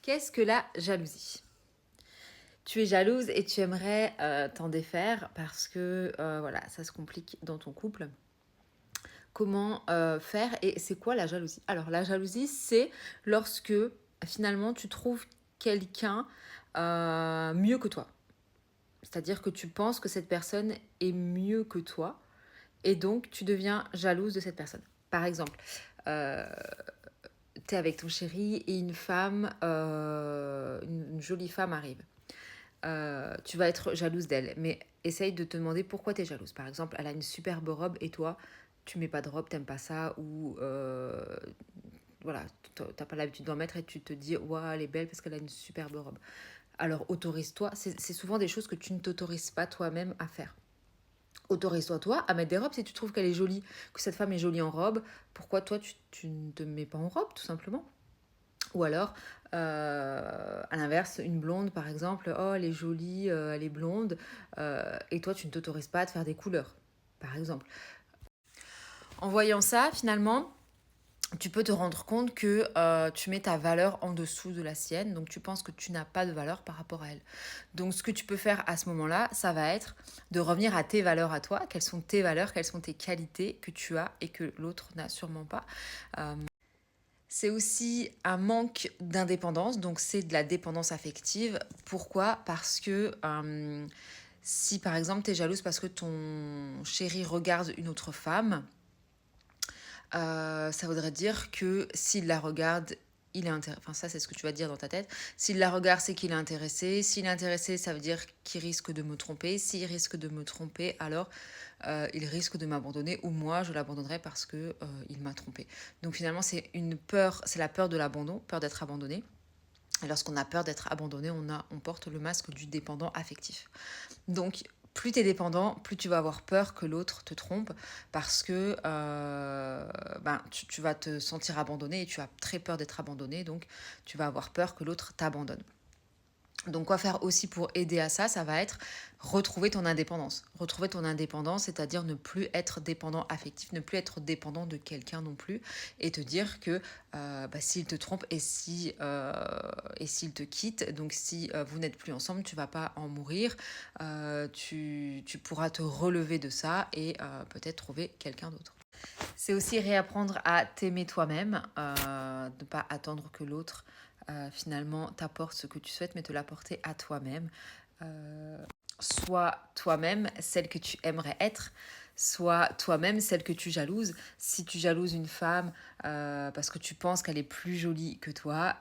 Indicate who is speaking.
Speaker 1: Qu'est-ce que la jalousie? Tu es jalouse et tu aimerais t'en défaire parce que voilà, ça se complique dans ton couple. Comment faire et c'est quoi la jalousie? Alors la jalousie, c'est lorsque finalement tu trouves quelqu'un mieux que toi. C'est-à-dire que tu penses que cette personne est mieux que toi et donc tu deviens jalouse de cette personne. Par exemple, euh, tu es avec ton chéri et une femme, une jolie femme arrive. Tu vas être jalouse d'elle. Mais essaye de te demander pourquoi tu es jalouse. Par exemple, elle a une superbe robe et toi, tu mets pas de robe, t'aimes pas ça, ou voilà, t'as pas l'habitude d'en mettre et tu te dis, waouh, elle est belle parce qu'elle a une superbe robe. Alors autorise-toi, c'est souvent des choses que tu ne t'autorises pas toi-même à faire. Autorise-toi toi à mettre des robes si tu trouves qu'elle est jolie, que cette femme est jolie en robe. Pourquoi toi tu ne te mets pas en robe tout simplement? Ou alors, à l'inverse, une blonde, par exemple, oh, elle est jolie, elle est blonde, et toi, tu ne t'autorises pas à te faire des couleurs, par exemple. En voyant ça, finalement, tu peux te rendre compte que tu mets ta valeur en dessous de la sienne, donc tu penses que tu n'as pas de valeur par rapport à elle. Donc ce que tu peux faire à ce moment-là, ça va être de revenir à tes valeurs à toi, quelles sont tes valeurs, quelles sont tes qualités que tu as et que l'autre n'a sûrement pas. C'est aussi un manque d'indépendance, donc c'est de la dépendance affective. Pourquoi? Parce que si par exemple tu es jalouse parce que ton chéri regarde une autre femme, ça voudrait dire que s'il la regarde, il est intéressé. Enfin, ça, c'est ce que tu vas dire dans ta tête. S'il la regarde, c'est qu'il est intéressé. S'il est intéressé, ça veut dire qu'il risque de me tromper. S'il risque de me tromper, alors il risque de m'abandonner ou moi, je l'abandonnerai parce que il m'a trompé. Donc finalement, c'est une peur, c'est la peur de l'abandon, peur d'être abandonné. Et lorsqu'on a peur d'être abandonné, on porte le masque du dépendant affectif. Donc, plus tu es dépendant, plus tu vas avoir peur que l'autre te trompe parce que tu vas te sentir abandonné et tu as très peur d'être abandonné. Donc, tu vas avoir peur que l'autre t'abandonne. Donc, quoi faire aussi pour aider à ça? Ça va être retrouver ton indépendance. Retrouver ton indépendance, c'est-à-dire ne plus être dépendant affectif, ne plus être dépendant de quelqu'un non plus, et te dire que s'il te trompe et s'il te quitte, donc si vous n'êtes plus ensemble, tu vas pas en mourir, tu pourras te relever de ça et peut-être trouver quelqu'un d'autre. C'est aussi réapprendre à t'aimer toi-même, ne pas attendre que l'autre finalement t'apporte ce que tu souhaites, mais te l'apporter à toi-même. Sois toi-même celle que tu aimerais être, sois toi-même celle que tu jalouses. Si tu jalouses une femme parce que tu penses qu'elle est plus jolie que toi,